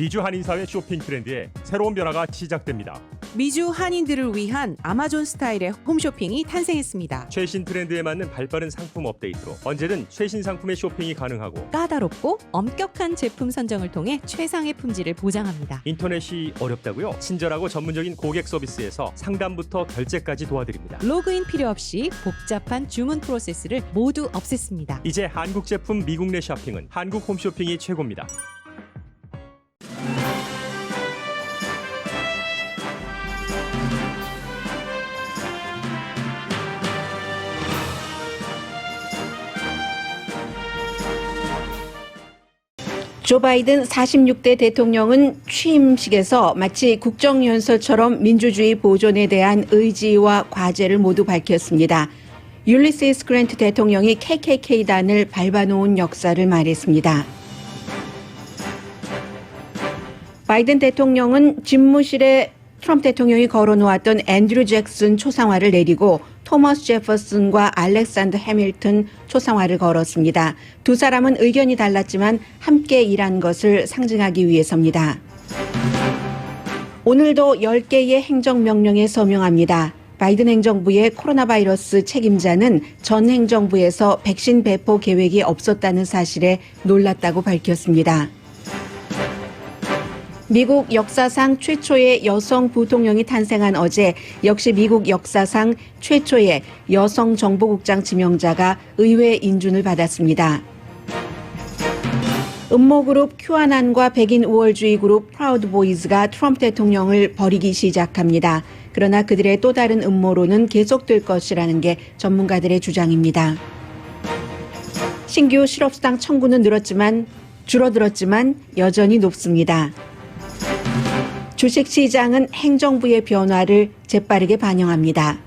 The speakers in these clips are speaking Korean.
미주 한인사회 쇼핑 트렌드에 새로운 변화가 시작됩니다. 미주 한인들을 위한 아마존 스타일의 홈쇼핑이 탄생했습니다. 최신 트렌드에 맞는 발빠른 상품 업데이트로 언제든 최신 상품의 쇼핑이 가능하고 까다롭고 엄격한 제품 선정을 통해 최상의 품질을 보장합니다. 인터넷이 어렵다고요? 친절하고 전문적인 고객 서비스에서 상담부터 결제까지 도와드립니다. 로그인 필요 없이 복잡한 주문 프로세스를 모두 없앴습니다. 이제 한국 제품 미국 내 쇼핑은 한국 홈쇼핑이 최고입니다. 조 바이든 46대 대통령은 취임식에서 마치 국정연설처럼 민주주의 보존에 대한 의지와 과제를 모두 밝혔습니다. 율리시스 그랜트 대통령이 KKK단을 밟아놓은 역사를 말했습니다. 바이든 대통령은 집무실에 트럼프 대통령이 걸어놓았던 앤드류 잭슨 초상화를 내리고 토머스 제퍼슨과 알렉산더 해밀턴 초상화를 걸었습니다. 두 사람은 의견이 달랐지만 함께 일한 것을 상징하기 위해서입니다. 오늘도 10개의 행정명령에 서명합니다. 바이든 행정부의 코로나 바이러스 책임자는 전 행정부에서 백신 배포 계획이 없었다는 사실에 놀랐다고 밝혔습니다. 미국 역사상 최초의 여성 부통령이 탄생한 어제 역시 미국 역사상 최초의 여성 정보국장 지명자가 의회 인준을 받았습니다. 음모그룹 큐아난과 백인 우월주의 그룹 프라우드 보이즈가 트럼프 대통령을 버리기 시작합니다. 그러나 그들의 또 다른 음모론은 계속될 것이라는 게 전문가들의 주장입니다. 신규 실업수당 청구는 줄어들었지만 여전히 높습니다. 주식시장은 행정부의 변화를 재빠르게 반영합니다.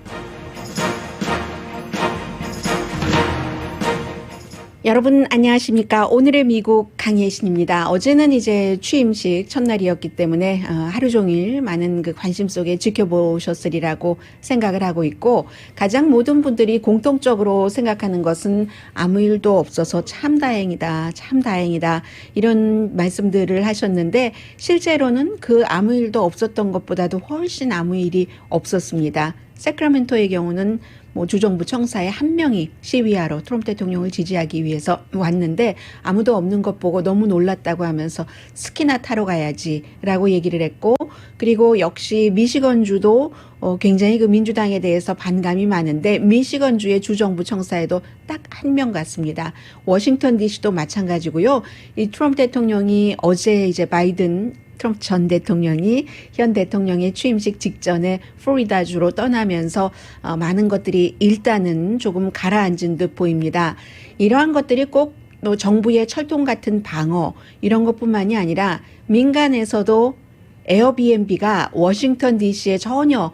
여러분 안녕하십니까? 오늘의 미국 강예신입니다. 어제는 이제 취임식 첫날이었기 때문에 하루 종일 많은 그 관심 속에 지켜보셨으리라고 생각을 하고 있고 가장 모든 분들이 공통적으로 생각하는 것은 아무 일도 없어서 참 다행이다, 참 다행이다 이런 말씀들을 하셨는데 실제로는 그 아무 일도 없었던 것보다도 훨씬 아무 일이 없었습니다. 세크라멘토의 경우는 주정부 청사의 한 명이 시위하러 트럼프 대통령을 지지하기 위해서 왔는데 아무도 없는 것 보고 너무 놀랐다고 하면서 스키나 타러 가야지라고 얘기를 했고 그리고 역시 미시건주도 굉장히 그 민주당에 대해서 반감이 많은데 미시건주의 주정부 청사에도 딱 한 명 같습니다. 워싱턴 DC도 마찬가지고요. 이 트럼프 대통령이 어제 이제 트럼프 전 대통령이 현 대통령의 취임식 직전에 플로리다주로 떠나면서 많은 것들이 일단은 조금 가라앉은 듯 보입니다. 이러한 것들이 꼭 정부의 철통 같은 방어 이런 것뿐만이 아니라 민간에서도 에어비앤비가 워싱턴 DC에 전혀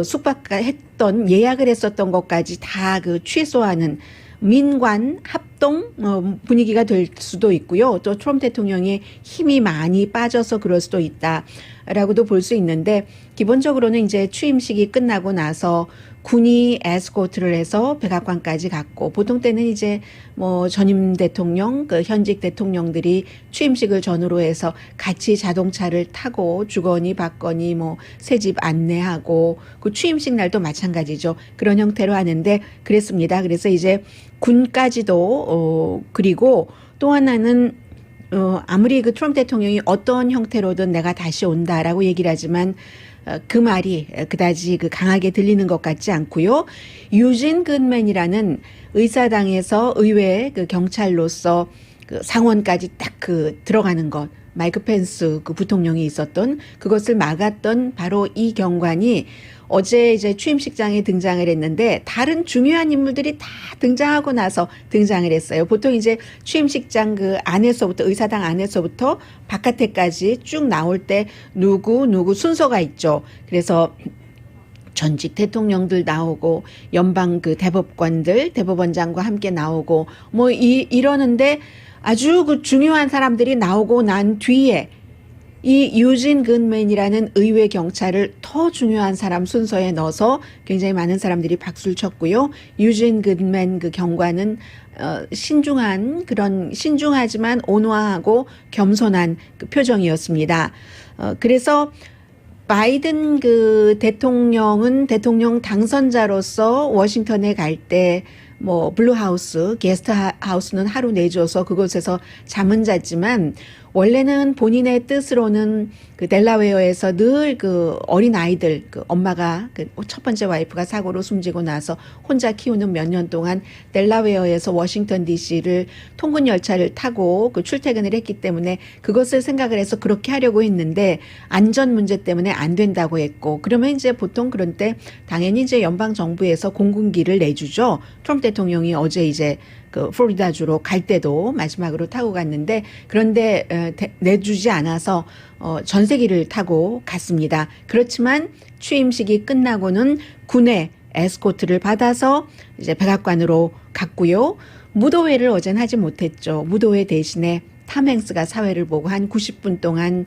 숙박했던 예약을 했었던 것까지 다 그 취소하는 민관 합동 분위기가 될 수도 있고요. 또 트럼프 대통령의 힘이 많이 빠져서 그럴 수도 있다라고도 볼 수 있는데 기본적으로는 이제 취임식이 끝나고 나서 군이 에스코트를 해서 백악관까지 갔고 보통 때는 이제 전임 대통령, 그 현직 대통령들이 취임식을 전후로 해서 같이 자동차를 타고 주거니 받거니 새집 안내하고 그 취임식 날도 마찬가지죠. 그런 형태로 하는데 그랬습니다. 그래서 이제 군까지도 그리고 또 하나는 아무리 그 트럼프 대통령이 어떤 형태로든 내가 다시 온다라고 얘기를 하지만 그 말이 그다지 그 강하게 들리는 것 같지 않고요. 유진 굿맨이라는 의사당에서 의회 그 경찰로서 그 상원까지 딱 그 들어가는 것, 마이크 펜스 그 부통령이 있었던 그것을 막았던 바로 이 경관이 어제 이제 취임식장에 등장을 했는데 다른 중요한 인물들이 다 등장하고 나서 등장을 했어요. 보통 이제 취임식장 그 안에서부터 의사당 안에서부터 바깥에까지 쭉 나올 때 누구 순서가 있죠. 그래서 전직 대통령들 나오고 연방 그 대법원장과 함께 나오고 이러는데 아주 그 중요한 사람들이 나오고 난 뒤에 이 유진 굿맨이라는 의회 경찰을 더 중요한 사람 순서에 넣어서 굉장히 많은 사람들이 박수를 쳤고요. 유진 굿맨 그 경관은 신중하지만 온화하고 겸손한 그 표정이었습니다. 그래서 바이든 그 대통령은 대통령 당선자로서 워싱턴에 갈 때 뭐 블루하우스, 게스트하우스는 하루 내줘서 그곳에서 잠은 잤지만 원래는 본인의 뜻으로는 그 델라웨어에서 늘 그 어린 아이들, 그 엄마가 그 첫 번째 와이프가 사고로 숨지고 나서 혼자 키우는 몇 년 동안 델라웨어에서 워싱턴 DC를 통근 열차를 타고 그 출퇴근을 했기 때문에 그것을 생각을 해서 그렇게 하려고 했는데 안전 문제 때문에 안 된다고 했고, 그러면 이제 보통 그런 때 당연히 이제 연방 정부에서 공군기를 내주죠. 트럼프 대통령이 어제 이제 그 플로리다주로 갈 때도 마지막으로 타고 갔는데, 그런데 내주지 않아서 전세기를 타고 갔습니다. 그렇지만 취임식이 끝나고는 군의 에스코트를 받아서 이제 백악관으로 갔고요. 무도회를 어젠 하지 못했죠. 무도회 대신에 탐 행스가 사회를 보고 한 90분 동안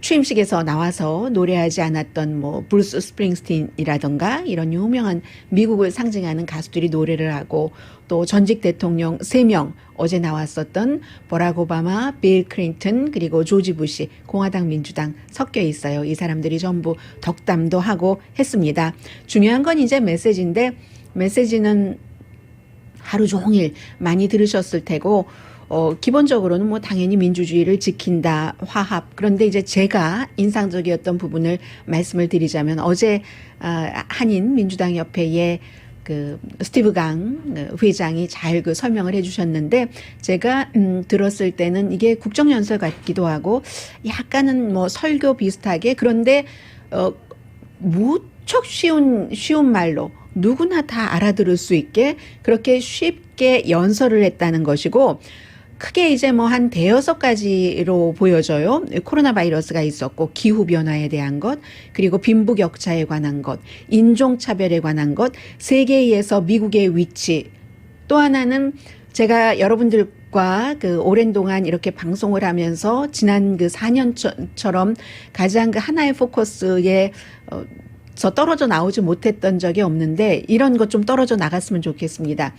취임식에서 나와서 노래하지 않았던 뭐 브루스 스프링스틴이라던가 이런 유명한 미국을 상징하는 가수들이 노래를 하고, 또 전직 대통령 3명 어제 나왔었던 버락 오바마, 빌 클린턴 그리고 조지 부시, 공화당 민주당 섞여 있어요. 이 사람들이 전부 덕담도 하고 했습니다. 중요한 건 이제 메시지인데, 메시지는 하루 종일 많이 들으셨을 테고 기본적으로는 뭐 당연히 민주주의를 지킨다, 화합. 그런데 이제 제가 인상적이었던 부분을 말씀을 드리자면, 어제 한인 민주당협회의 그 스티브 강 회장이 잘 그 설명을 해주셨는데, 제가 들었을 때는 이게 국정연설 같기도 하고 약간은 뭐 설교 비슷하게, 그런데 무척 쉬운 말로 누구나 다 알아들을 수 있게 그렇게 쉽게 연설을 했다는 것이고, 크게 이제 뭐 한 대여섯 가지로 보여져요. 코로나 바이러스가 있었고, 기후변화에 대한 것, 그리고 빈부격차에 관한 것, 인종차별에 관한 것, 세계에서 미국의 위치, 또 하나는 제가 여러분들과 그 오랜 동안 이렇게 방송을 하면서 지난 그 4년처럼 가장 그 하나의 포커스에 떨어져 나오지 못했던 적이 없는데, 이런 것 좀 떨어져 나갔으면 좋겠습니다.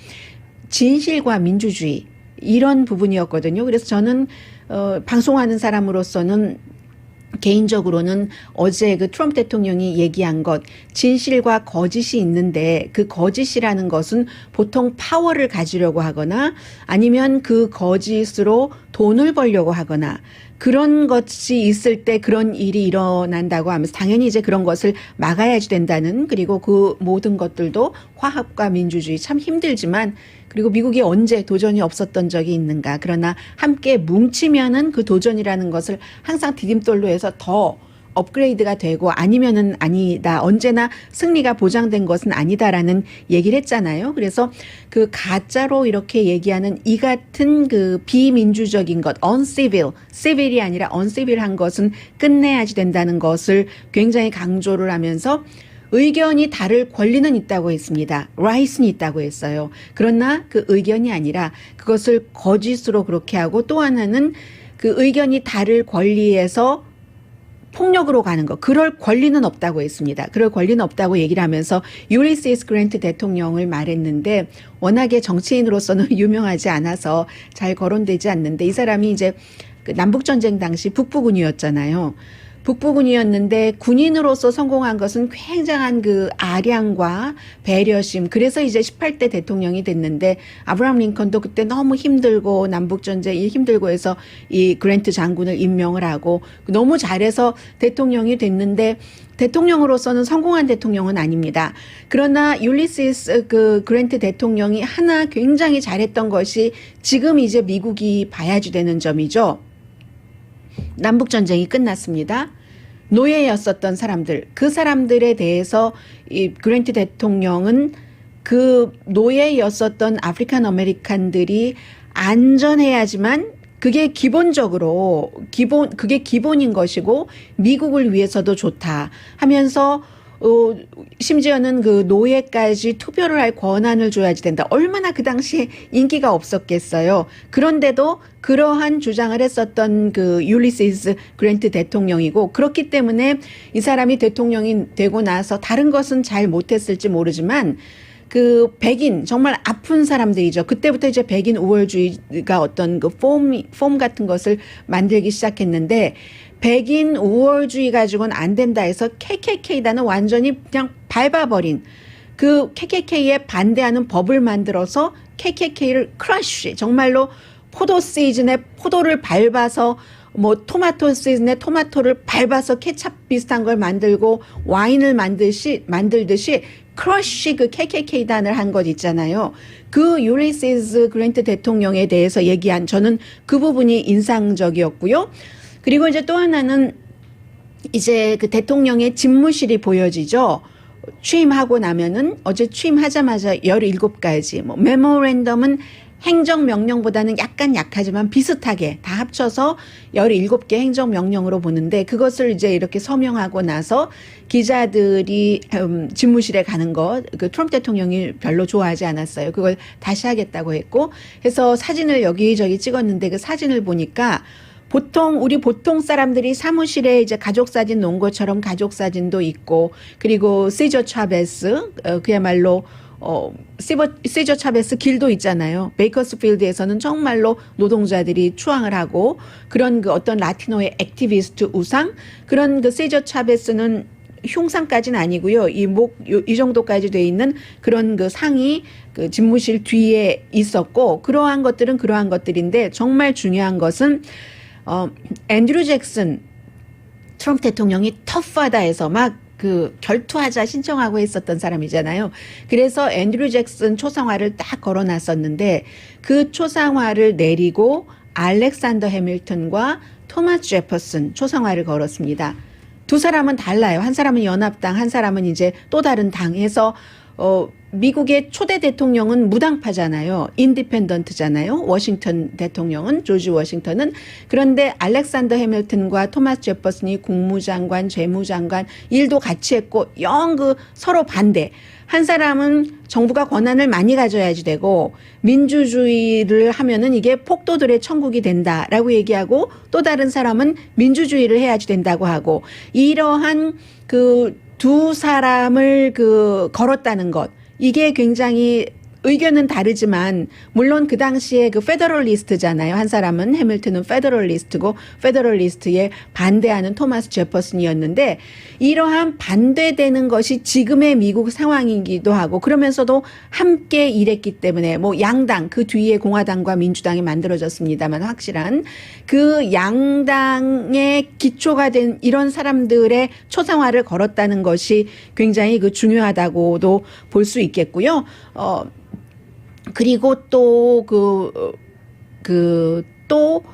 진실과 민주주의, 이런 부분이었거든요. 그래서 저는 방송하는 사람으로서는 개인적으로는 어제 그 트럼프 대통령이 얘기한 것, 진실과 거짓이 있는데 그 거짓이라는 것은 보통 파워를 가지려고 하거나 아니면 그 거짓으로 돈을 벌려고 하거나 그런 것이 있을 때 그런 일이 일어난다고 하면서, 당연히 이제 그런 것을 막아야지 된다는, 그리고 그 모든 것들도 화합과 민주주의 참 힘들지만, 그리고 미국이 언제 도전이 없었던 적이 있는가. 그러나 함께 뭉치면은 그 도전이라는 것을 항상 디딤돌로 해서 더 업그레이드가 되고, 아니면은 아니다. 언제나 승리가 보장된 것은 아니다라는 얘기를 했잖아요. 그래서 그 가짜로 이렇게 얘기하는 이 같은 그 비민주적인 것, uncivil, civil이 아니라 uncivil한 것은 끝내야지 된다는 것을 굉장히 강조를 하면서, 의견이 다를 권리는 있다고 했습니다. right는 있다고 했어요. 그러나 그 의견이 아니라 그것을 거짓으로 그렇게 하고, 또 하나는 그 의견이 다를 권리에서 폭력으로 가는 것, 그럴 권리는 없다고 했습니다. 그럴 권리는 없다고 얘기를 하면서 율리시스 그랜트 대통령을 말했는데, 워낙에 정치인으로서는 유명하지 않아서 잘 거론되지 않는데, 이 사람이 이제 그 남북전쟁 당시 북부군이었잖아요. 북부군이었는데 군인으로서 성공한 것은 굉장한 그 아량과 배려심, 그래서 이제 18대 대통령이 됐는데, 아브라함 링컨도 그때 너무 힘들고 남북전쟁이 힘들고 해서 이 그랜트 장군을 임명을 하고 너무 잘해서 대통령이 됐는데, 대통령으로서는 성공한 대통령은 아닙니다. 그러나 율리시스 그 그랜트 대통령이 하나 굉장히 잘했던 것이 지금 이제 미국이 봐야지 되는 점이죠. 남북전쟁이 끝났습니다. 노예였었던 사람들, 그 사람들에 대해서 이 그랜트 대통령은 그 노예였었던 아프리칸 아메리칸들이 안전해야지만 그게 기본적으로 그게 기본인 것이고 미국을 위해서도 좋다 하면서 심지어는 그 노예까지 투표를 할 권한을 줘야지 된다. 얼마나 그 당시에 인기가 없었겠어요. 그런데도 그러한 주장을 했었던 그 율리시스 그랜트 대통령이고, 그렇기 때문에 이 사람이 대통령이 되고 나서 다른 것은 잘 못했을지 모르지만 그 백인 정말 아픈 사람들이죠. 그때부터 이제 백인 우월주의가 어떤 그 폼 같은 것을 만들기 시작했는데, 백인 우월주의 가지고는 안 된다 해서 KKK단은 완전히 그냥 밟아버린, 그 KKK에 반대하는 법을 만들어서 KKK를 크러쉬, 정말로 포도 시즌에 포도를 밟아서, 뭐 토마토 시즌에 토마토를 밟아서 케찹 비슷한 걸 만들고 와인을 만들듯이 크러쉬 그 KKK단을 한 것 있잖아요. 그 율리시스 그랜트 대통령에 대해서 얘기한, 저는 그 부분이 인상적이었고요. 그리고 이제 또 하나는 이제 그 대통령의 집무실이 보여지죠. 취임하고 나면은 어제 취임하자마자 17가지, 뭐 메모랜덤은 행정명령보다는 약간 약하지만 비슷하게 다 합쳐서 17개 행정명령으로 보는데, 그것을 이제 이렇게 서명하고 나서 기자들이 집무실에 가는 것, 그 트럼프 대통령이 별로 좋아하지 않았어요. 그걸 다시 하겠다고 했고, 해서 사진을 여기저기 찍었는데 그 사진을 보니까 우리 보통 사람들이 사무실에 이제 가족 사진 놓은 것처럼 가족 사진도 있고, 그리고 시저 차베스, 그야말로 시저 차베스 길도 있잖아요. 베이커스필드에서는 정말로 노동자들이 추앙을 하고, 그런 그 어떤 라티노의 액티비스트 우상, 그런 그 시저 차베스는 흉상까지는 아니고요. 이 정도까지 돼 있는 그런 그 상이 그 집무실 뒤에 있었고, 그러한 것들은 그러한 것들인데, 정말 중요한 것은 앤드류 잭슨 트럼프 대통령이 터프하다 해서 막 그 결투하자 신청하고 했었던 사람이잖아요. 그래서 앤드류 잭슨 초상화를 딱 걸어놨었는데, 그 초상화를 내리고 알렉산더 해밀턴과 토마스 제퍼슨 초상화를 걸었습니다. 두 사람은 달라요. 한 사람은 연합당, 한 사람은 이제 또 다른 당에서 미국의 초대 대통령은 무당파잖아요. 인디펜던트잖아요. 워싱턴 대통령은, 조지 워싱턴은. 그런데 알렉산더 해밀턴과 토마스 제퍼슨이 국무장관, 재무장관 일도 같이 했고, 영 그 서로 반대. 한 사람은 정부가 권한을 많이 가져야지 되고, 민주주의를 하면은 이게 폭도들의 천국이 된다라고 얘기하고, 또 다른 사람은 민주주의를 해야지 된다고 하고, 이러한 그 두 사람을 그 걸었다는 것, 이게 굉장히 의견은 다르지만, 물론 그 당시에 그 페더럴리스트잖아요. 한 사람은 해밀턴은 페더럴리스트고, 페더럴리스트에 반대하는 토마스 제퍼슨이었는데, 이러한 반대되는 것이 지금의 미국 상황이기도 하고, 그러면서도 함께 일했기 때문에 뭐 양당, 그 뒤에 공화당과 민주당이 만들어졌습니다만, 확실한 그 양당의 기초가 된 이런 사람들의 초상화를 걸었다는 것이 굉장히 그 중요하다고도 볼 수 있겠고요. 그리고 또 또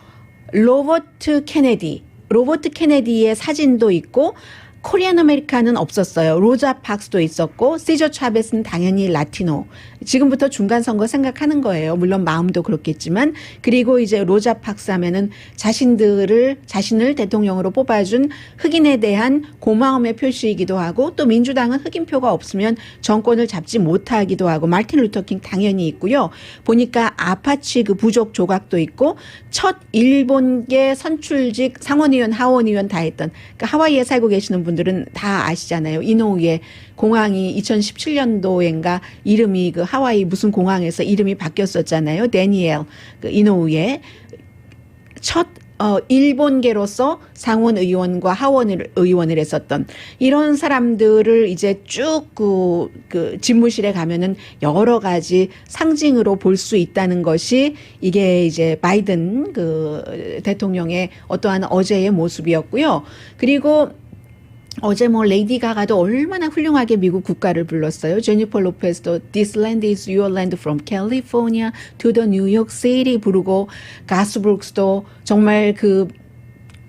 로버트 케네디의 사진도 있고, 코리안 아메리카는 없었어요. 로자 박스도 있었고, 시저 차베스는 당연히 라티노. 지금부터 중간선거 생각하는 거예요. 물론 마음도 그렇겠지만. 그리고 이제 로자 박스 하면은 자신을 대통령으로 뽑아준 흑인에 대한 고마움의 표시이기도 하고, 또 민주당은 흑인표가 없으면 정권을 잡지 못하기도 하고, 마틴 루터킹 당연히 있고요. 보니까 아파치 그 부족 조각도 있고, 첫 일본계 선출직 상원의원, 하원의원 다 했던, 그러니까 하와이에 살고 계시는 분들은 다 아시잖아요. 이노우에 공항이 2017년도엔가 이름이 그 하와이 무슨 공항에서 이름이 바뀌었었잖아요. 데니엘 그 이노우에 첫 일본계로서 상원 의원과 하원 의원을 했었던 이런 사람들을 이제 쭉 그 집무실에 가면은 여러 가지 상징으로 볼 수 있다는 것이, 이게 이제 바이든 그 대통령의 어떠한 어제의 모습이었고요. 그리고 어제 뭐 레이디 가가도 얼마나 훌륭하게 미국 국가를 불렀어요. 제니퍼 로페스도 This land is your land from California to the New York City 부르고, 가스 브룩스도 정말 그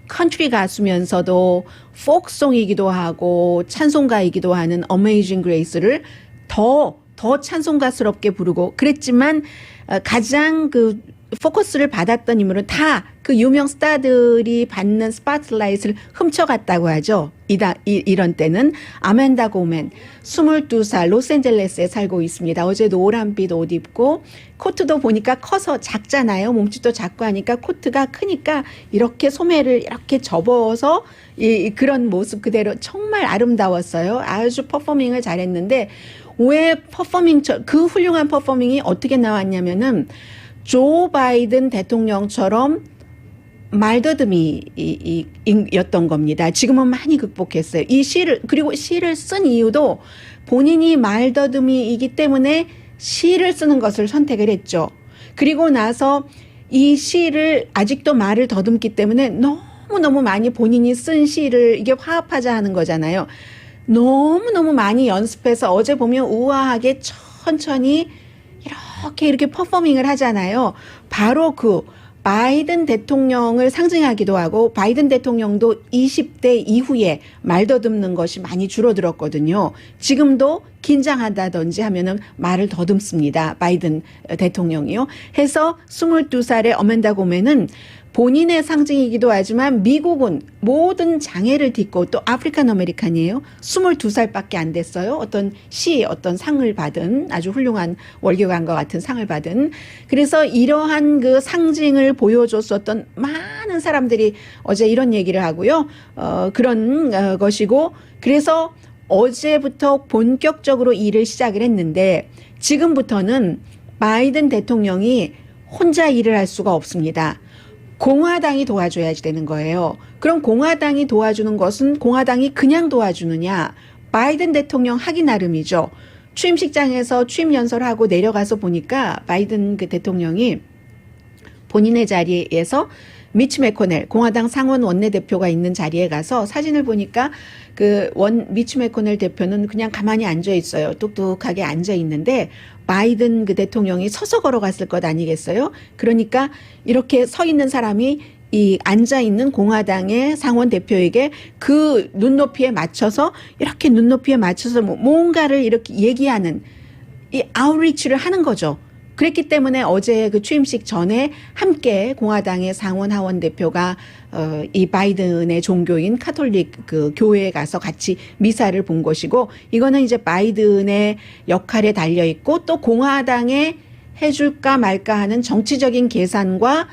컨트리 가수면서도 포크송이기도 하고 찬송가이기도 하는 Amazing Grace를 더 찬송가스럽게 부르고 그랬지만, 가장 그 포커스를 받았던 인물은 다 그 유명 스타들이 받는 스팟라이트를 훔쳐갔다고 하죠. 이런 때는 아멘다 고멘 22살 로스앤젤레스에 살고 있습니다. 어제 노란빛 옷 입고 코트도 보니까 커서 작잖아요. 몸집도 작고 하니까 코트가 크니까 이렇게 소매를 이렇게 접어서 그런 모습 그대로 정말 아름다웠어요. 아주 퍼포밍을 잘했는데 왜 그 훌륭한 퍼포밍이 어떻게 나왔냐면은 조 바이든 대통령처럼 말더듬이였던 겁니다. 지금은 많이 극복했어요. 그리고 시를 쓴 이유도 본인이 말더듬이이기 때문에 시를 쓰는 것을 선택을 했죠. 그리고 나서 이 시를 아직도 말을 더듬기 때문에 너무너무 많이 본인이 쓴 시를 이게 화합하자 하는 거잖아요. 너무너무 많이 연습해서 어제 보면 우아하게 천천히 이렇게 퍼포밍을 하잖아요. 바로 그 바이든 대통령을 상징하기도 하고 바이든 대통령도 20대 이후에 말더듬는 것이 많이 줄어들었거든요. 지금도 긴장한다든지 하면은 말을 더듬습니다. 바이든 대통령이요. 해서 22살의 어멘다 고멘은 본인의 상징이기도 하지만 미국은 모든 장애를 딛고 또 아프리칸 아메리칸이에요. 22살밖에 안 됐어요. 어떤 상을 받은 아주 훌륭한 월계관과 같은 상을 받은 그래서 이러한 그 상징을 보여줬었던 많은 사람들이 어제 이런 얘기를 하고요. 그런 것이고 그래서 어제부터 본격적으로 일을 시작을 했는데 지금부터는 바이든 대통령이 혼자 일을 할 수가 없습니다. 공화당이 도와줘야지 되는 거예요. 그럼 공화당이 도와주는 것은 공화당이 그냥 도와주느냐? 바이든 대통령 하기 나름이죠. 취임식장에서 취임 연설하고 내려가서 보니까 바이든 그 대통령이 본인의 자리에서 미치 매코넬 공화당 상원 원내대표가 있는 자리에 가서 사진을 보니까 미치 매코넬 대표는 그냥 가만히 앉아 있어요. 똑똑하게 앉아 있는데 바이든 그 대통령이 서서 걸어갔을 것 아니겠어요? 그러니까 이렇게 서 있는 사람이 이 앉아 있는 공화당의 상원 대표에게 그 눈높이에 맞춰서 이렇게 눈높이에 맞춰서 뭔가를 이렇게 얘기하는 이 아웃리치를 하는 거죠. 그랬기 때문에 어제 그 취임식 전에 함께 공화당의 상원 하원 대표가 이 바이든의 종교인 카톨릭 그 교회에 가서 같이 미사를 본 것이고 이거는 이제 바이든의 역할에 달려 있고 또 공화당에 해줄까 말까 하는 정치적인 계산과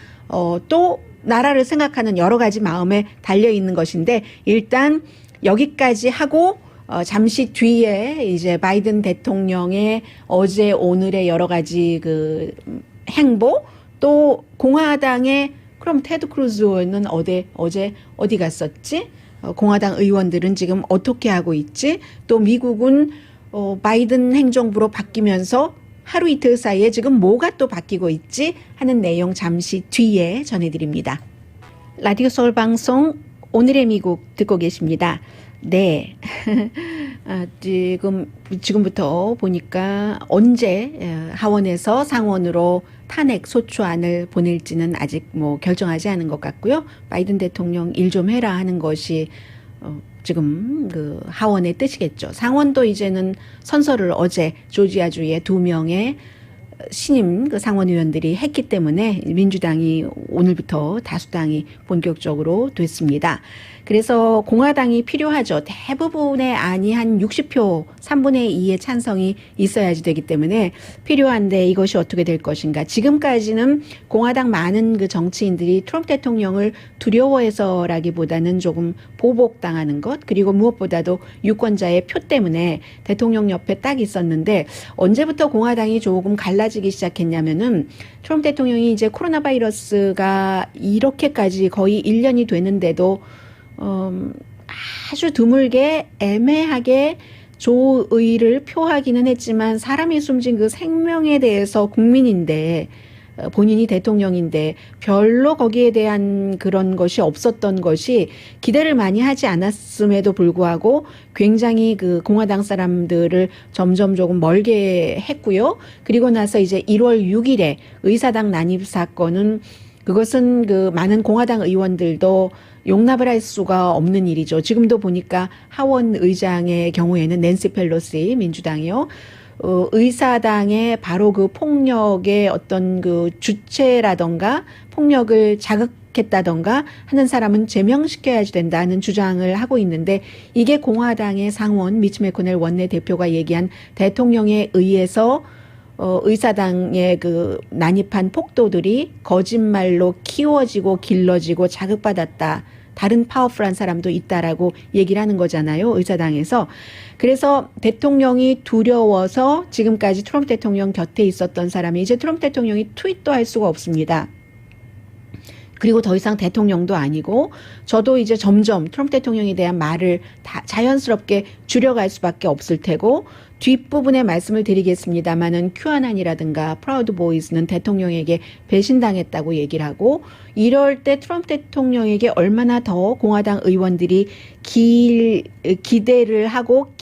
또 나라를 생각하는 여러 가지 마음에 달려 있는 것인데 일단 여기까지 하고 잠시 뒤에 이제 바이든 대통령의 어제 오늘의 여러 가지 그 행보 또 공화당의 그럼 테드 크루즈는 어제 어디 갔었지? 공화당 의원들은 지금 어떻게 하고 있지? 또 미국은 바이든 행정부로 바뀌면서 하루 이틀 사이에 지금 뭐가 또 바뀌고 있지? 하는 내용 잠시 뒤에 전해드립니다. 라디오 서울 방송 오늘의 미국 듣고 계십니다. 네. 지금부터 보니까 언제 하원에서 상원으로 탄핵 소추안을 보낼지는 아직 결정하지 않은 것 같고요. 바이든 대통령 일 좀 해라 하는 것이 지금 그 하원의 뜻이겠죠. 상원도 이제는 선서를 어제 조지아주의 2명의 신임 그 상원 의원들이 했기 때문에 민주당이 오늘부터 다수당이 본격적으로 됐습니다. 그래서 공화당이 필요하죠. 대부분의 안이 한 60표 3분의 2의 찬성이 있어야지 되기 때문에 필요한데 이것이 어떻게 될 것인가. 지금까지는 공화당 많은 그 정치인들이 트럼프 대통령을 두려워해서라기보다는 조금 보복당하는 것 그리고 무엇보다도 유권자의 표 때문에 대통령 옆에 딱 있었는데 언제부터 공화당이 조금 갈라지기 시작했냐면은 트럼프 대통령이 이제 코로나 바이러스가 이렇게까지 거의 1년이 되는데도 아주 드물게 애매하게 조의를 표하기는 했지만 사람이 숨진 그 생명에 대해서 국민인데 본인이 대통령인데 별로 거기에 대한 그런 것이 없었던 것이 기대를 많이 하지 않았음에도 불구하고 굉장히 그 공화당 사람들을 점점 조금 멀게 했고요. 그리고 나서 이제 1월 6일에 의사당 난입 사건은 그것은 그 많은 공화당 의원들도 용납을 할 수가 없는 일이죠. 지금도 보니까 하원 의장의 경우에는 낸시 펠로시 민주당이요. 의사당의 바로 그 폭력의 어떤 그 주체라던가 폭력을 자극했다던가 하는 사람은 제명시켜야지 된다는 주장을 하고 있는데, 이게 공화당의 상원 미치 매코넬 원내대표가 얘기한 대통령에 의해서 의사당의 그 난입한 폭도들이 거짓말로 키워지고 길러지고 자극받았다, 다른 파워풀한 사람도 있다라고 얘기를 하는 거잖아요, 의사당에서. 그래서 대통령이 두려워서 지금까지 트럼프 대통령 곁에 있었던 사람이 이제 트럼프 대통령이 트윗도 할 수가 없습니다. 그리고 더 이상 대통령도 아니고, 저도 이제 점점 트럼프 대통령에 대한 말을 다 자연스럽게 줄여갈 수밖에 없을 테고, 뒷부분에 말씀을 드리겠습니다마는 큐아난이라든가 프라우드 보이즈는 대통령에게 배신당했다고 얘기를 하고, 이럴 때 트럼프 대통령에게 얼마나 더 공화당 의원들이 기대를 하고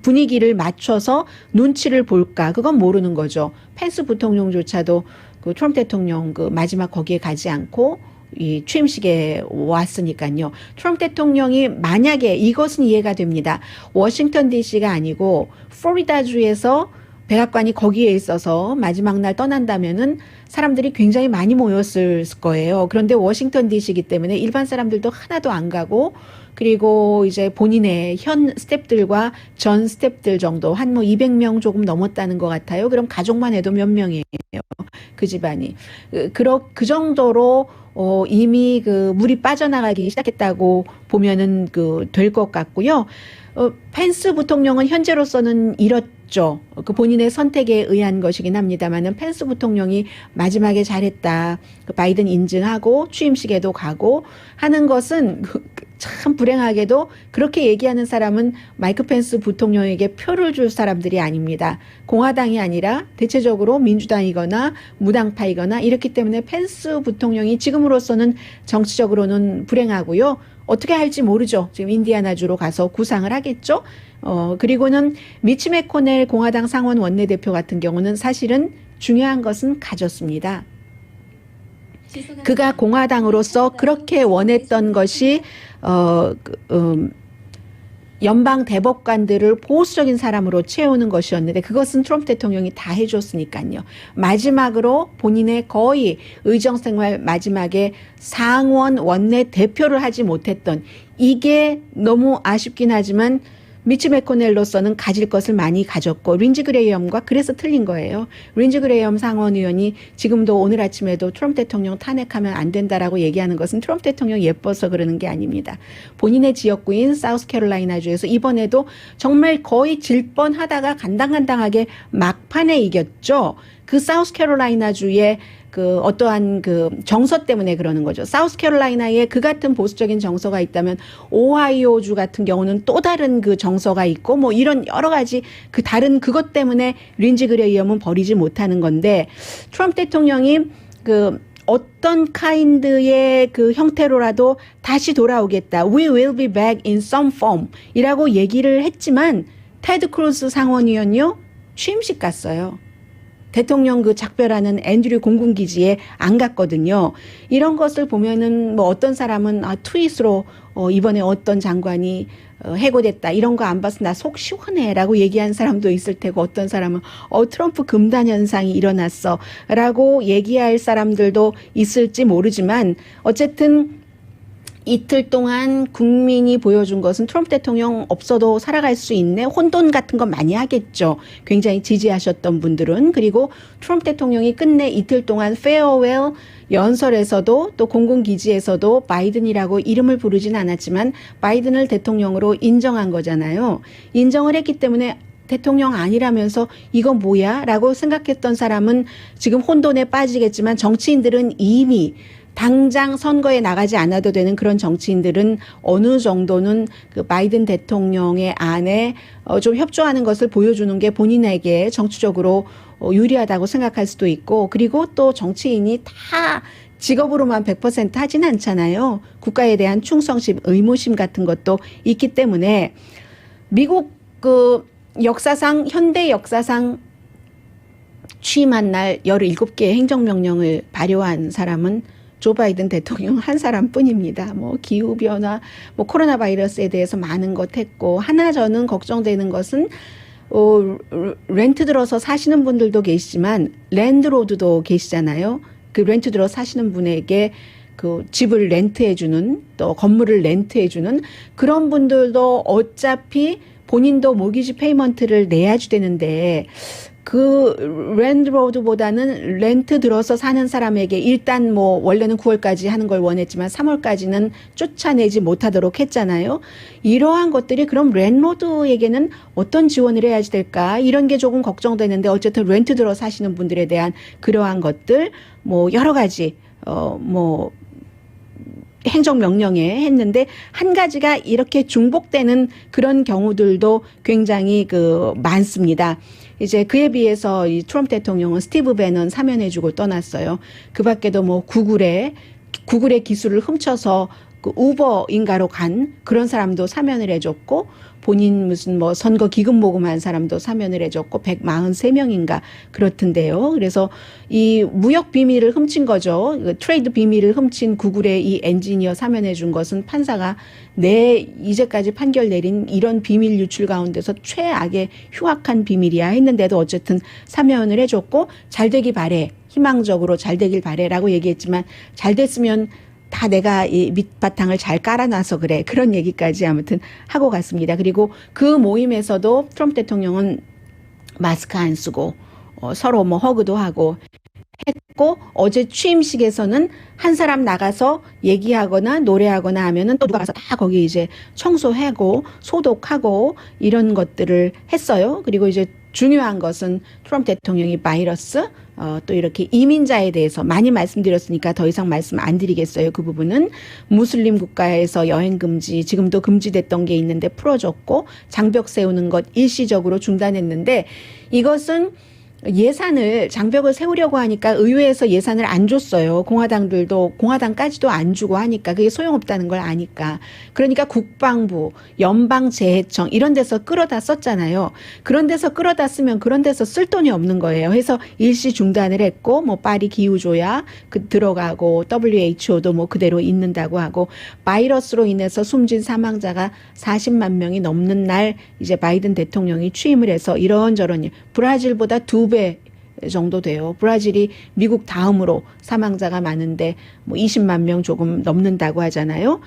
분위기를 맞춰서 눈치를 볼까, 그건 모르는 거죠. 펜스 부통령조차도 그 트럼프 대통령 그 마지막 거기에 가지 않고 이 취임식에 왔으니까요. 트럼프 대통령이 만약에, 이것은 이해가 됩니다, 워싱턴 DC가 아니고 플로리다주에서 백악관이 거기에 있어서 마지막 날 떠난다면은 사람들이 굉장히 많이 모였을 거예요. 그런데 워싱턴 DC이기 때문에 일반 사람들도 하나도 안 가고, 그리고 이제 본인의 현 스태프들과 전 스태프들 정도 한 뭐 200명 조금 넘었다는 것 같아요. 그럼 가족만 해도 몇 명이에요, 그 집안이. 그 정도로 이미 그 물이 빠져나가기 시작했다고 보면은 될 것 같고요. 펜스 부통령은 현재로서는 잃었죠. 그 본인의 선택에 의한 것이긴 합니다만은, 펜스 부통령이 마지막에 잘했다, 그 바이든 인증하고 취임식에도 가고 하는 것은 참 불행하게도 그렇게 얘기하는 사람은 마이크 펜스 부통령에게 표를 줄 사람들이 아닙니다. 공화당이 아니라 대체적으로 민주당이거나 무당파이거나 이렇기 때문에 펜스 부통령이 지금으로서는 정치적으로는 불행하고요. 어떻게 할지 모르죠. 지금 인디아나주로 가서 구상을 하겠죠. 그리고는 미치 매코넬 공화당 상원 원내대표 같은 경우는 사실은 중요한 것은 가졌습니다. 그가 공화당으로서 그렇게 원했던 것이 연방 대법관들을 보수적인 사람으로 채우는 것이었는데, 그것은 트럼프 대통령이 다 해줬으니까요. 마지막으로 본인의 거의 의정생활 마지막에 상원 원내 대표를 하지 못했던, 이게 너무 아쉽긴 하지만 미치 매코넬로서는 가질 것을 많이 가졌고, 린지 그레이엄과 그래서 틀린 거예요. 린지 그레이엄 상원의원이 지금도 오늘 아침에도 트럼프 대통령 탄핵하면 안 된다라고 얘기하는 것은 트럼프 대통령 예뻐서 그러는 게 아닙니다. 본인의 지역구인 사우스캐롤라이나주에서 이번에도 정말 거의 질 뻔하다가 간당간당하게 막판에 이겼죠. 그 사우스캐롤라이나주의 그 어떠한 그 정서 때문에 그러는 거죠. 사우스캐롤라이나에 그 같은 보수적인 정서가 있다면 오하이오주 같은 경우는 또 다른 그 정서가 있고, 뭐 이런 여러 가지 그 다른 그것 때문에 린지 그레이엄은 버리지 못하는 건데, 트럼프 대통령이 그 어떤 카인드의 그 형태로라도 다시 돌아오겠다, We will be back in some form 이라고 얘기를 했지만, 테드 크루즈 상원의원요 취임식 갔어요. 대통령 그 작별하는 앤드류 공군기지에 안 갔거든요. 이런 것을 보면은 뭐 어떤 사람은 트윗으로 이번에 어떤 장관이 해고됐다, 이런 거 안 봐서 나 속 시원해라고 얘기한 사람도 있을 테고, 어떤 사람은 트럼프 금단 현상이 일어났어 라고 얘기할 사람들도 있을지 모르지만, 어쨌든 이틀 동안 국민이 보여준 것은 트럼프 대통령 없어도 살아갈 수 있네, 혼돈 같은 거 많이 하겠죠, 굉장히 지지하셨던 분들은. 그리고 트럼프 대통령이 끝내 이틀 동안 페어웰 연설에서도 또 공군기지에서도 바이든이라고 이름을 부르진 않았지만 바이든을 대통령으로 인정한 거잖아요. 인정을 했기 때문에 대통령 아니라면서 이거 뭐야? 라고 생각했던 사람은 지금 혼돈에 빠지겠지만, 정치인들은 이미 당장 선거에 나가지 않아도 되는 그런 정치인들은 어느 정도는 그 바이든 대통령의 안에 좀 협조하는 것을 보여주는 게 본인에게 정치적으로 유리하다고 생각할 수도 있고, 그리고 또 정치인이 다 직업으로만 100% 하진 않잖아요. 국가에 대한 충성심, 의무심 같은 것도 있기 때문에, 미국 그 역사상, 현대 역사상 취임한 날 17개의 행정명령을 발효한 사람은 조 바이든 대통령 한 사람뿐입니다. 뭐 기후변화, 뭐 코로나 바이러스에 대해서 많은 것 했고, 하나 저는 걱정되는 것은 렌트 들어서 사시는 분들도 계시지만 랜드로드도 계시잖아요. 그 렌트 들어 사시는 분에게 그 집을 렌트해주는 또 건물을 렌트해주는 그런 분들도 어차피 본인도 모기지 페이먼트를 내야지 되는데 그 랜드로드보다는 렌트 들어서 사는 사람에게 일단 뭐 원래는 9월까지 하는 걸 원했지만 3월까지는 쫓아내지 못하도록 했잖아요. 이러한 것들이 그럼 랜드로드에게는 어떤 지원을 해야지 될까 이런 게 조금 걱정되는데 어쨌든 렌트 들어 사시는 분들에 대한 그러한 것들 뭐 여러 가지 뭐 행정명령에 했는데 한 가지가 이렇게 중복되는 그런 경우들도 굉장히 많습니다. 이제 그에 비해서 이 트럼프 대통령은 스티브 배넌 사면해주고 떠났어요. 그 밖에도 뭐 구글의 기술을 훔쳐서 그 우버인가로 간 그런 사람도 사면을 해줬고 본인 무슨 뭐 선거 기금 모금한 사람도 사면을 해줬고 143명인가 그렇던데요. 그래서 이 무역 비밀을 훔친 거죠. 트레이드 비밀을 훔친 구글의 이 엔지니어 사면해 준 것은 판사가 이제까지 판결 내린 이런 비밀 유출 가운데서 최악의 흉악한 비밀이야 했는데도 어쨌든 사면을 해줬고 잘 되기 바래. 희망적으로 잘 되길 바래라고 얘기했지만 잘 됐으면 다 내가 이 밑바탕을 잘 깔아놔서 그래. 그런 얘기까지 아무튼 하고 갔습니다. 그리고 그 모임에서도 트럼프 대통령은 마스크 안 쓰고 서로 뭐 허그도 하고 했고 어제 취임식에서는 한 사람 나가서 얘기하거나 노래하거나 하면은 또 누가 가서 다 거기 이제 청소하고 소독하고 이런 것들을 했어요. 그리고 이제 중요한 것은 트럼프 대통령이 바이러스 또 이렇게 이민자에 대해서 많이 말씀드렸으니까 더 이상 말씀 안 드리겠어요. 그 부분은 무슬림 국가에서 여행 금지 지금도 금지됐던 게 있는데 풀어줬고 장벽 세우는 것 일시적으로 중단했는데 이것은 예산을 장벽을 세우려고 하니까 의회에서 예산을 안 줬어요. 공화당까지도 안 주고 하니까 그게 소용없다는 걸 아니까. 그러니까 국방부, 연방재해청 이런 데서 끌어다 썼잖아요. 그런 데서 끌어다 쓰면 그런 데서 쓸 돈이 없는 거예요. 해서 일시 중단을 했고 뭐 파리 기후조약 들어가고 WHO도 뭐 그대로 있는다고 하고 바이러스로 인해서 숨진 사망자가 40만 명이 넘는 날 이제 바이든 대통령이 취임을 해서 이런저런 일 브라질보다 2배 정도 돼요. 브라질이 미국 다음으로 사망자가 많은데 뭐 20만 명 조금 넘는다고 하잖아요.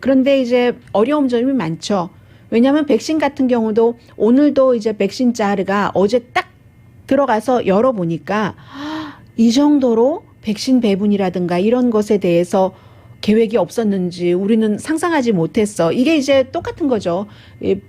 그런데 이제 어려운 점이 많죠. 왜냐하면 백신 같은 경우도 오늘도 이제 백신 자르가 어제 딱 들어가서 열어보니까 이 정도로 백신 배분이라든가 이런 것에 대해서 계획이 없었는지 우리는 상상하지 못했어. 이게 이제 똑같은 거죠.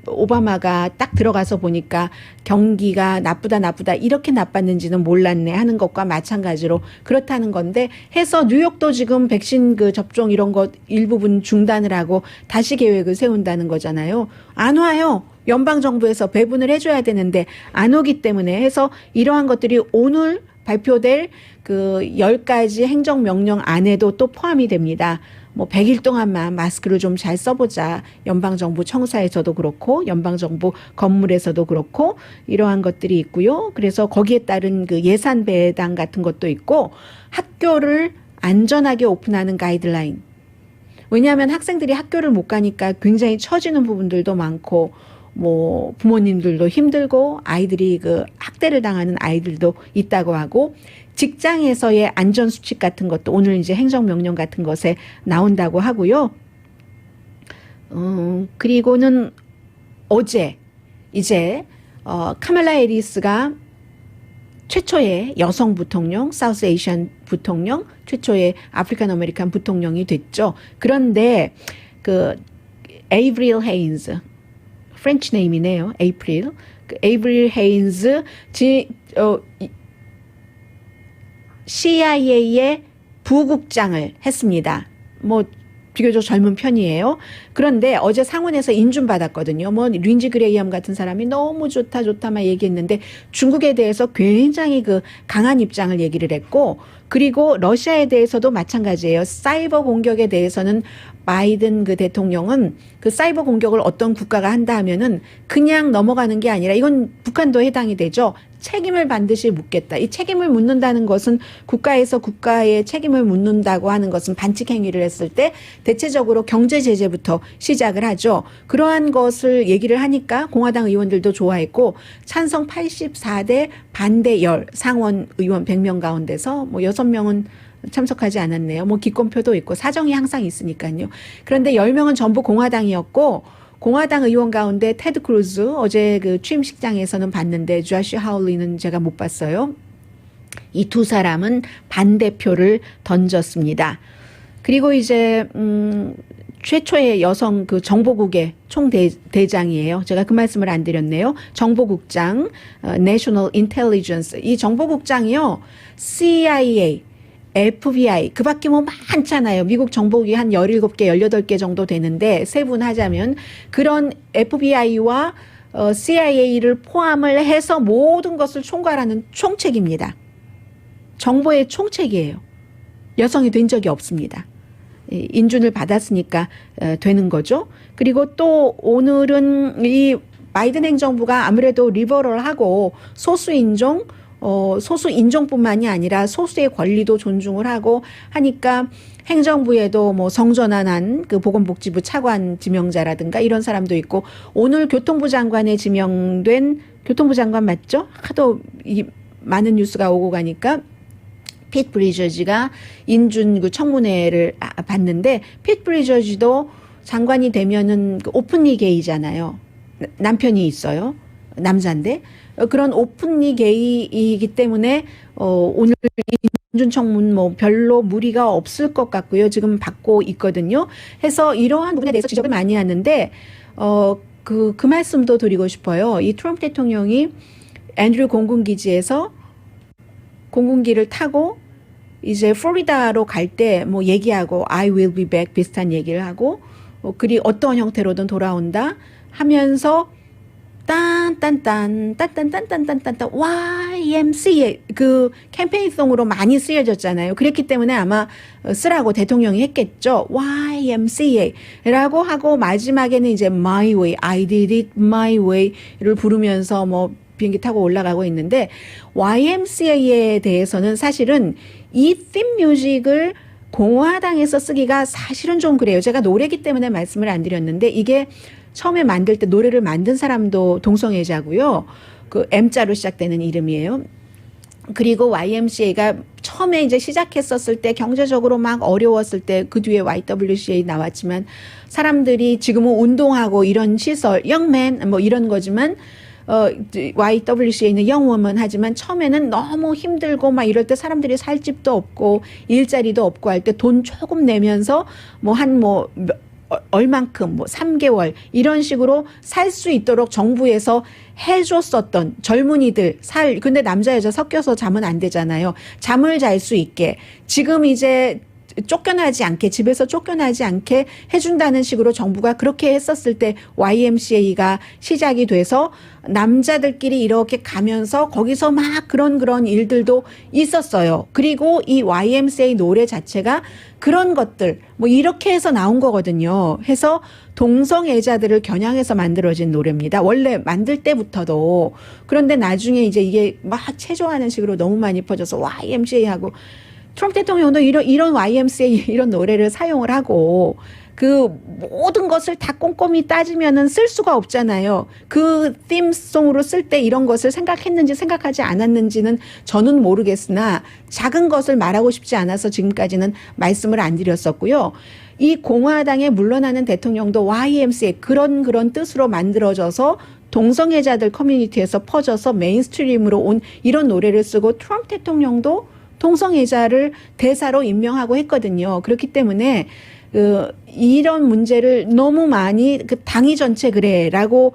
오바마가 딱 들어가서 보니까 경기가 나쁘다 이렇게 나빴는지는 몰랐네 하는 것과 마찬가지로 그렇다는 건데 해서 뉴욕도 지금 백신 접종 이런 것 일부분 중단을 하고 다시 계획을 세운다는 거잖아요. 안 와요. 연방정부에서 배분을 해줘야 되는데 안 오기 때문에 해서 이러한 것들이 오늘 발표될 10가지 행정명령 안에도 또 포함이 됩니다. 뭐 100일 동안만 마스크를 좀 잘 써보자. 연방정부 청사에서도 그렇고 연방정부 건물에서도 그렇고 이러한 것들이 있고요. 그래서 거기에 따른 예산 배당 같은 것도 있고 학교를 안전하게 오픈하는 가이드라인. 왜냐하면 학생들이 학교를 못 가니까 굉장히 처지는 부분들도 많고 뭐 부모님들도 힘들고 아이들이 학대를 당하는 아이들도 있다고 하고 직장에서의 안전수칙 같은 것도 오늘 이제 행정명령 같은 것에 나온다고 하고요. 그리고는 어제 이제 카말라 해리스가 최초의 여성 부통령, 사우스 에이시안 부통령, 최초의 아프리칸 아메리칸 부통령이 됐죠. 그런데 에이브릴 헤인즈 프렌치 네임이네요. 에이브릴 헤인즈 CIA의 부국장을 했습니다. 뭐 비교적 젊은 편이에요. 그런데 어제 상원에서 인준받았거든요. 뭐 린지 그레이엄 같은 사람이 너무 좋다만 얘기했는데 중국에 대해서 굉장히 강한 입장을 얘기를 했고 그리고 러시아에 대해서도 마찬가지예요. 사이버 공격에 대해서는 바이든 그 대통령은 그 사이버 공격을 어떤 국가가 한다 하면은 그냥 넘어가는 게 아니라 이건 북한도 해당이 되죠. 책임을 반드시 묻겠다. 이 책임을 묻는다는 것은 국가에서 국가의 책임을 묻는다고 하는 것은 반칙 행위를 했을 때 대체적으로 경제 제재부터 시작을 하죠. 그러한 것을 얘기를 하니까 공화당 의원들도 좋아했고 찬성 84대 반대 10 상원 의원 100명 가운데서 뭐 6명은 참석하지 않았네요. 뭐 기권표도 있고 사정이 항상 있으니까요. 그런데 10명은 전부 공화당이었고 공화당 의원 가운데 테드 크루즈 어제 그 취임식장에서는 봤는데 조시 하울리는 제가 못 봤어요. 이 두 사람은 반대표를 던졌습니다. 그리고 이제 최초의 여성 그 정보국의 총대장이에요. 제가 그 말씀을 안 드렸네요. 정보국장, National Intelligence. 이 정보국장이요. CIA, FBI 그 밖에 뭐 많잖아요. 미국 정보국이 한 17개, 18개 정도 되는데 세분하자면 그런 FBI와 CIA를 포함을 해서 모든 것을 총괄하는 총책입니다. 정보의 총책이에요. 여성이 된 적이 없습니다. 인준을 받았으니까 되는 거죠. 그리고 또 오늘은 이 바이든 행정부가 아무래도 리버럴하고 소수 인종뿐만이 아니라 소수의 권리도 존중을 하고 하니까 행정부에도 뭐 성전환한 그 보건복지부 차관 지명자라든가 이런 사람도 있고 오늘 교통부 장관에 지명된 교통부 장관 맞죠? 하도 이 많은 뉴스가 오고 가니까 핏 브리저지가 인준 그 청문회를 받는데 핏 브리저지도 장관이 되면은 그 오픈리 게이잖아요. 남편이 있어요. 남자인데 그런 오픈리 게이이기 때문에 오늘 인준 청문 뭐 별로 무리가 없을 것 같고요. 지금 받고 있거든요. 해서 이러한 부분에 대해서 지적을 많이 하는데 그 말씀도 드리고 싶어요. 이 트럼프 대통령이 앤드류 공군기지에서 공군기를 타고 이제 플로리다로 갈 때 뭐 얘기하고 I will be back 비슷한 얘기를 하고 그리 어떤 형태로든 돌아온다 하면서 딴딴딴 YMCA 그 캠페인송으로 많이 쓰여졌잖아요. 그랬기 때문에 아마 쓰라고 대통령이 했겠죠. YMCA라고 하고 마지막에는 이제 My Way, I did it my way를 부르면서 뭐 비행기 타고 올라가고 있는데 YMCA에 대해서는 사실은 이 팀 뮤직을 공화당에서 쓰기가 사실은 좀 그래요. 제가 노래기 때문에 말씀을 안 드렸는데 이게 처음에 만들 때 노래를 만든 사람도 동성애자고요. 그 M자로 시작되는 이름이에요. 그리고 YMCA가 처음에 이제 시작했었을 때 경제적으로 막 어려웠을 때 그 뒤에 YWCA 나왔지만 사람들이 지금은 운동하고 이런 시설, 영맨 뭐 이런 거지만 YWCA는 영워먼 하지만 처음에는 너무 힘들고 막 이럴 때 사람들이 살 집도 없고 일자리도 없고 할 때 돈 조금 내면서 얼만큼 3개월 이런 식으로 살 수 있도록 정부에서 해줬었던 젊은이들 근데 남자 여자 섞여서 자면 안 되잖아요. 잠을 잘 수 있게 지금 이제 쫓겨나지 않게 집에서 쫓겨나지 않게 해준다는 식으로 정부가 그렇게 했었을 때 YMCA가 시작이 돼서 남자들끼리 이렇게 가면서 거기서 막 그런 일들도 있었어요. 그리고 이 YMCA 노래 자체가 그런 것들 뭐 이렇게 해서 나온 거거든요. 해서 동성애자들을 겨냥해서 만들어진 노래입니다. 원래 만들 때부터도. 그런데 나중에 이제 이게 막 체조하는 식으로 너무 많이 퍼져서 YMCA하고 트럼프 대통령도 이런 YMCA 이런 노래를 사용을 하고 그 모든 것을 다 꼼꼼히 따지면은 쓸 수가 없잖아요. 그 팀송으로 쓸 때 이런 것을 생각했는지 생각하지 않았는지는 저는 모르겠으나 작은 것을 말하고 싶지 않아서 지금까지는 말씀을 안 드렸었고요. 이 공화당에 물러나는 대통령도 YMCA 그런 뜻으로 만들어져서 동성애자들 커뮤니티에서 퍼져서 메인스트림으로 온 이런 노래를 쓰고 트럼프 대통령도 동성애자를 대사로 임명하고 했거든요. 그렇기 때문에 이런 문제를 너무 많이 당이 전체 그래라고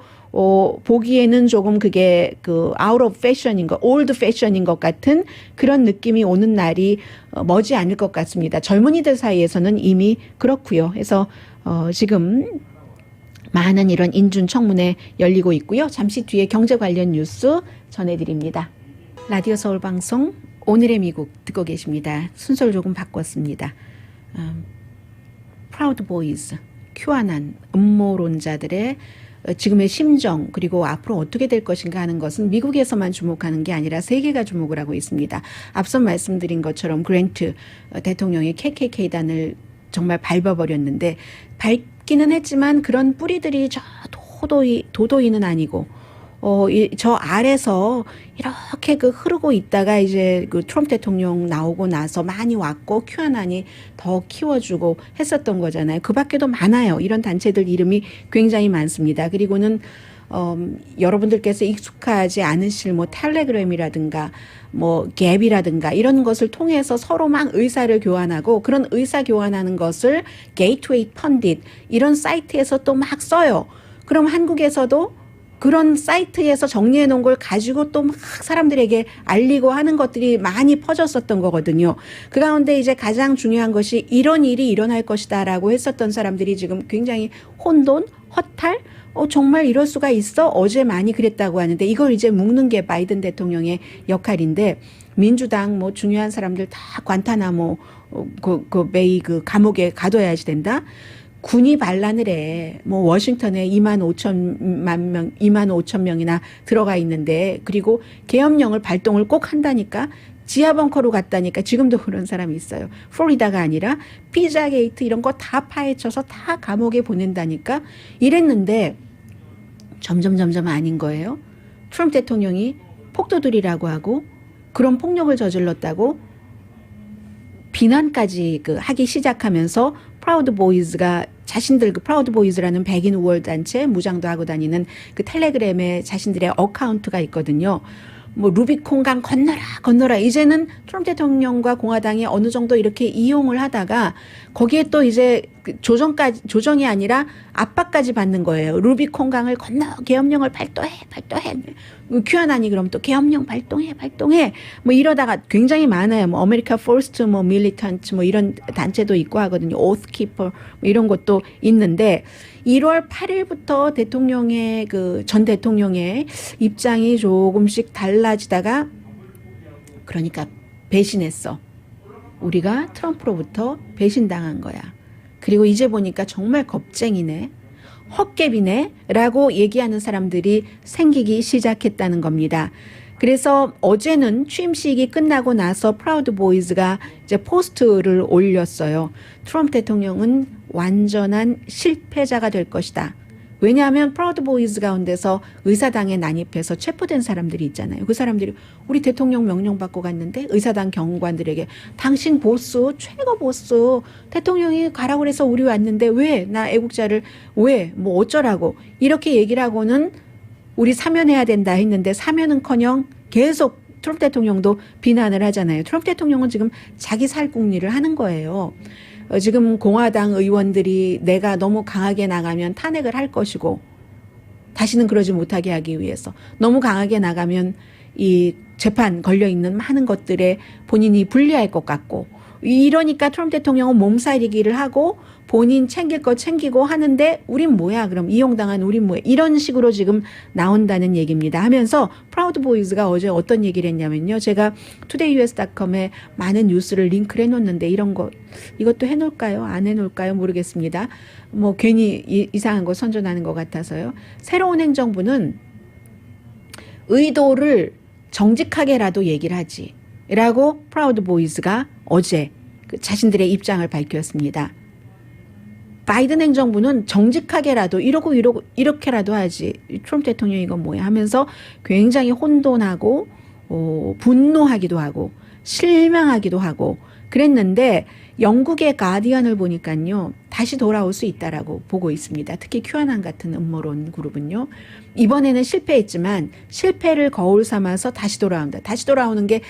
보기에는 조금 그게 out of fashion인 것, old fashion인 것 같은 그런 느낌이 오는 날이 머지 않을 것 같습니다. 젊은이들 사이에서는 이미 그렇고요. 그래서 지금 많은 이런 인준 청문회 열리고 있고요. 잠시 뒤에 경제 관련 뉴스 전해드립니다. 라디오 서울 방송 오늘의 미국 듣고 계십니다. 순서를 조금 바꿨습니다. 프라우드 보이즈, 큐아난, 음모론자들의 지금의 심정 그리고 앞으로 어떻게 될 것인가 하는 것은 미국에서만 주목하는 게 아니라 세계가 주목을 하고 있습니다. 앞서 말씀드린 것처럼 그랜트 대통령이 KKK단을 정말 밟아버렸는데 밟기는 했지만 그런 뿌리들이 저 도도이는 아니고 저 아래서 이렇게 흐르고 있다가 이제 트럼프 대통령 나오고 나서 많이 왔고 큐아난이 더 키워주고 했었던 거잖아요. 그 밖에도 많아요. 이런 단체들 이름이 굉장히 많습니다. 그리고는 여러분들께서 익숙하지 않으실 텔레그램이라든가 갭이라든가 이런 것을 통해서 서로 막 의사를 교환하고 그런 의사 교환하는 것을 게이트웨이 펀딧 이런 사이트에서 또 막 써요. 그럼 한국에서도 그런 사이트에서 정리해 놓은 걸 가지고 또 막 사람들에게 알리고 하는 것들이 많이 퍼졌었던 거거든요. 그 가운데 이제 가장 중요한 것이 이런 일이 일어날 것이다라고 했었던 사람들이 지금 굉장히 혼돈, 허탈, 정말 이럴 수가 있어? 어제 많이 그랬다고 하는데 이걸 이제 묶는 게 바이든 대통령의 역할인데 민주당 중요한 사람들 다 관타나모 베이 감옥에 가둬야지 된다. 군이 반란을 해. 워싱턴에 2만 5천 명이나 들어가 있는데 그리고 계엄령을 발동을 꼭 한다니까 지하 벙커로 갔다니까 지금도 그런 사람이 있어요. 플로리다가 아니라 피자 게이트 이런 거 다 파헤쳐서 다 감옥에 보낸다니까 이랬는데 점점 아닌 거예요. 트럼프 대통령이 폭도들이라고 하고 그런 폭력을 저질렀다고 비난까지 하기 시작하면서 프라우드 보이즈가 자신들 프라우드 보이즈라는 백인 우월 단체 무장도 하고 다니는 그 텔레그램에 자신들의 어카운트가 있거든요. 루비콘강 건너라. 이제는 트럼프 대통령과 공화당이 어느 정도 이렇게 이용을 하다가 거기에 또 이제 조정이 아니라 압박까지 받는 거예요. 루비콘강을 건너 계엄령을 발동해. 큐아난이 그럼 또 계엄령 발동해. 이러다가 굉장히 많아요. 아메리카 포스트 밀리턴트 이런 단체도 있고 하거든요. 오스키퍼 이런 것도 있는데 1월 8일부터 대통령의 전 대통령의 입장이 조금씩 달라지다가 그러니까 배신했어. 우리가 트럼프로부터 배신당한 거야. 그리고 이제 보니까 정말 겁쟁이네. 헛개비네 라고 얘기하는 사람들이 생기기 시작했다는 겁니다. 그래서 어제는 취임식이 끝나고 나서 프라우드 보이즈가 이제 포스트를 올렸어요. 트럼프 대통령은 완전한 실패자가 될 것이다. 왜냐하면 프라우드 보이즈 가운데서 의사당에 난입해서 체포된 사람들이 있잖아요. 그 사람들이 우리 대통령 명령 받고 갔는데 의사당 경관들에게 당신 보스, 최고 보스, 대통령이 가라고 그래서 우리 왔는데 왜 나 애국자를 왜 어쩌라고 이렇게 얘기를 하고는 우리 사면해야 된다 했는데 사면은커녕 계속 트럼프 대통령도 비난을 하잖아요. 트럼프 대통령은 지금 자기 살궁리를 하는 거예요. 지금 공화당 의원들이 내가 너무 강하게 나가면 탄핵을 할 것이고 다시는 그러지 못하게 하기 위해서 너무 강하게 나가면 이 재판 걸려있는 많은 것들에 본인이 불리할 것 같고 이러니까 트럼프 대통령은 몸살이기를 하고 본인 챙길 거 챙기고 하는데 우린 뭐야 그럼 이용당한 우린 뭐야 이런 식으로 지금 나온다는 얘기입니다 하면서 프라우드 보이즈가 어제 어떤 얘기를 했냐면요. 제가 todayus.com에 많은 뉴스를 링크를 해놓는데 이런 거 이것도 해놓을까요? 안 해놓을까요? 모르겠습니다. 괜히 이상한 거 선전하는 것 같아서요. 새로운 행정부는 의도를 정직하게라도 얘기를 하지 라고 프라우드 보이즈가 어제 자신들의 입장을 밝혔습니다. 바이든 행정부는 정직하게라도 이렇게라도 하지 트럼프 대통령이 이건 뭐야 하면서 굉장히 혼돈하고 분노하기도 하고 실망하기도 하고 그랬는데 영국의 가디언을 보니까요 다시 돌아올 수 있다라고 보고 있습니다. 특히 큐아난 같은 음모론 그룹은요 이번에는 실패했지만 실패를 거울 삼아서 다시 돌아온다. 다시 돌아오는 게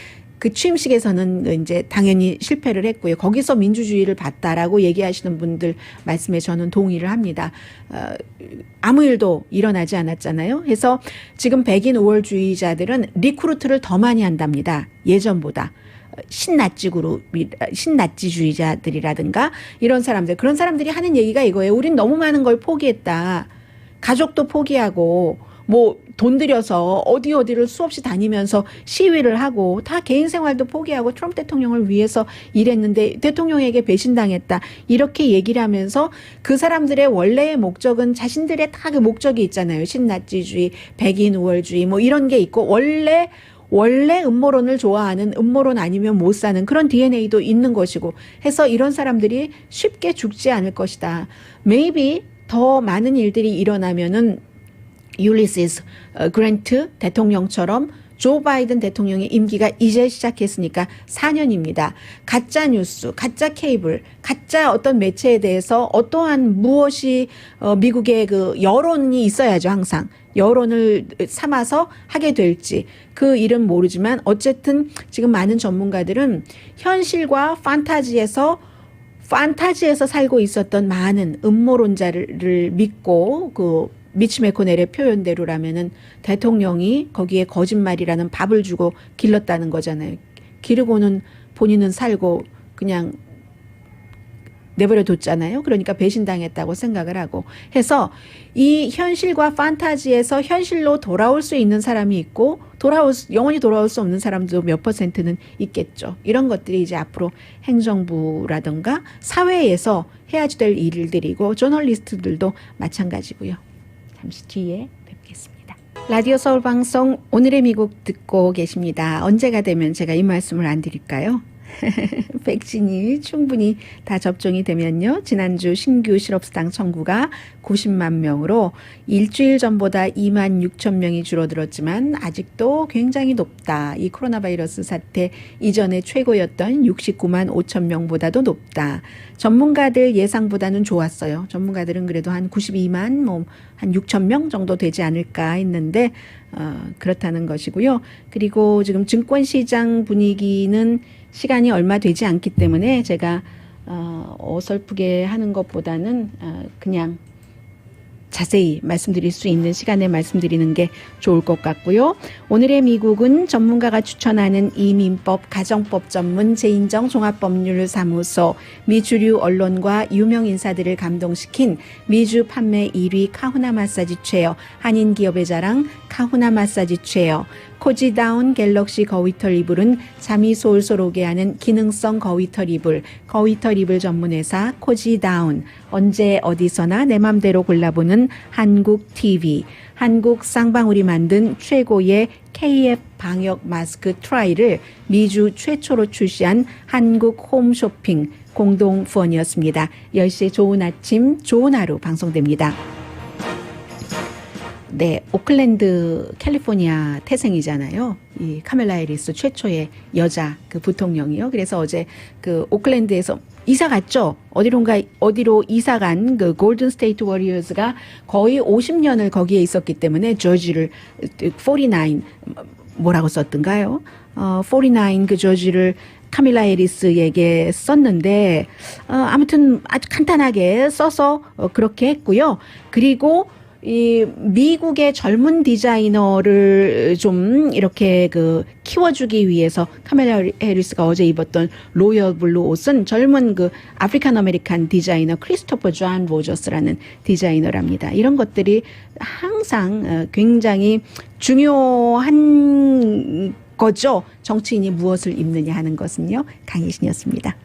그 취임식에서는 이제 당연히 실패를 했고요. 거기서 민주주의를 봤다라고 얘기하시는 분들 말씀에 저는 동의를 합니다. 아무 일도 일어나지 않았잖아요. 그래서 지금 백인 우월주의자들은 리크루트를 더 많이 한답니다. 예전보다. 신나치주의자들이라든가 이런 사람들 그런 사람들이 하는 얘기가 이거예요. 우린 너무 많은 걸 포기했다. 가족도 포기하고 뭐 돈 들여서 어디를 수없이 다니면서 시위를 하고 다 개인 생활도 포기하고 트럼프 대통령을 위해서 일했는데 대통령에게 배신당했다. 이렇게 얘기를 하면서 그 사람들의 원래의 목적은 자신들의 다 그 목적이 있잖아요. 신나치주의, 백인 우월주의 뭐 이런 게 있고 원래 음모론을 좋아하는 음모론 아니면 못 사는 그런 DNA도 있는 것이고 해서 이런 사람들이 쉽게 죽지 않을 것이다. Maybe 더 많은 일들이 일어나면은 율리시스 그랜트 대통령처럼 조 바이든 대통령의 임기가 이제 시작했으니까 4년입니다. 가짜 뉴스, 가짜 케이블, 가짜 어떤 매체에 대해서 어떠한 무엇이 미국의 그 여론이 있어야죠. 항상 여론을 삼아서 하게 될지 그 일은 모르지만 어쨌든 지금 많은 전문가들은 현실과 판타지에서 살고 있었던 많은 음모론자를 믿고 그 미치 매코넬의 표현대로라면은 대통령이 거기에 거짓말이라는 밥을 주고 길렀다는 거잖아요. 기르고는 본인은 살고 그냥 내버려 뒀잖아요. 그러니까 배신당했다고 생각을 하고 해서 이 현실과 판타지에서 현실로 돌아올 수 있는 사람이 있고 영원히 돌아올 수 없는 사람도 몇 %는 있겠죠. 이런 것들이 이제 앞으로 행정부라든가 사회에서 해야지 될 일들이고 저널리스트들도 마찬가지고요. 잠시 뒤에 뵙겠습니다. 라디오 서울 방송 오늘의 미국 듣고 계십니다. 언제가 되면 제가 이 말씀을 안 드릴까요? 백신이 충분히 다 접종이 되면요. 지난주 신규 실업수당 청구가 90만 명으로 일주일 전보다 2만 6천 명이 줄어들었지만 아직도 굉장히 높다. 이 코로나 바이러스 사태 이전에 최고였던 69만 5천 명보다도 높다. 전문가들 예상보다는 좋았어요. 전문가들은 그래도 한 92만 한 6천 명 정도 되지 않을까 했는데 그렇다는 것이고요. 그리고 지금 증권시장 분위기는 시간이 얼마 되지 않기 때문에 제가 어설프게 하는 것보다는 그냥 자세히 말씀드릴 수 있는 시간에 말씀드리는 게 좋을 것 같고요. 오늘의 미국은 전문가가 추천하는 이민법, 가정법 전문 재인정 종합법률사무소, 미주류 언론과 유명 인사들을 감동시킨 미주 판매 1위 카후나 마사지 체어, 한인 기업의 자랑 카후나 마사지 체어, 코지다운 갤럭시 거위털 이불은 잠이 솔솔 오게 하는 기능성 거위털 이불, 거위털 이불 전문회사 코지다운, 언제 어디서나 내 맘대로 골라보는 한국 TV, 한국 쌍방울이 만든 최고의 KF 방역 마스크 트라이를 미주 최초로 출시한 한국 홈쇼핑 공동 후원이었습니다. 10시에 좋은 아침, 좋은 하루 방송됩니다. 네, 오클랜드 캘리포니아 태생이잖아요. 이 카멜라 해리스 최초의 여자 그 부통령이요. 그래서 어제 그 오클랜드에서 이사 갔죠. 어디로 이사 간 그 골든 스테이트 워리어스가 거의 50년을 거기에 있었기 때문에 조지를 49 뭐라고 썼던가요? 49 그 조지를 카밀라 해리스에게 썼는데 아무튼 아주 간단하게 써서 그렇게 했고요. 그리고 이 미국의 젊은 디자이너를 좀 이렇게 그 키워주기 위해서 카멜라 해리스가 어제 입었던 로열 블루 옷은 젊은 그 아프리칸 아메리칸 디자이너 크리스토퍼 존 로저스라는 디자이너랍니다. 이런 것들이 항상 굉장히 중요한 거죠. 정치인이 무엇을 입느냐 하는 것은요. 강희신이었습니다.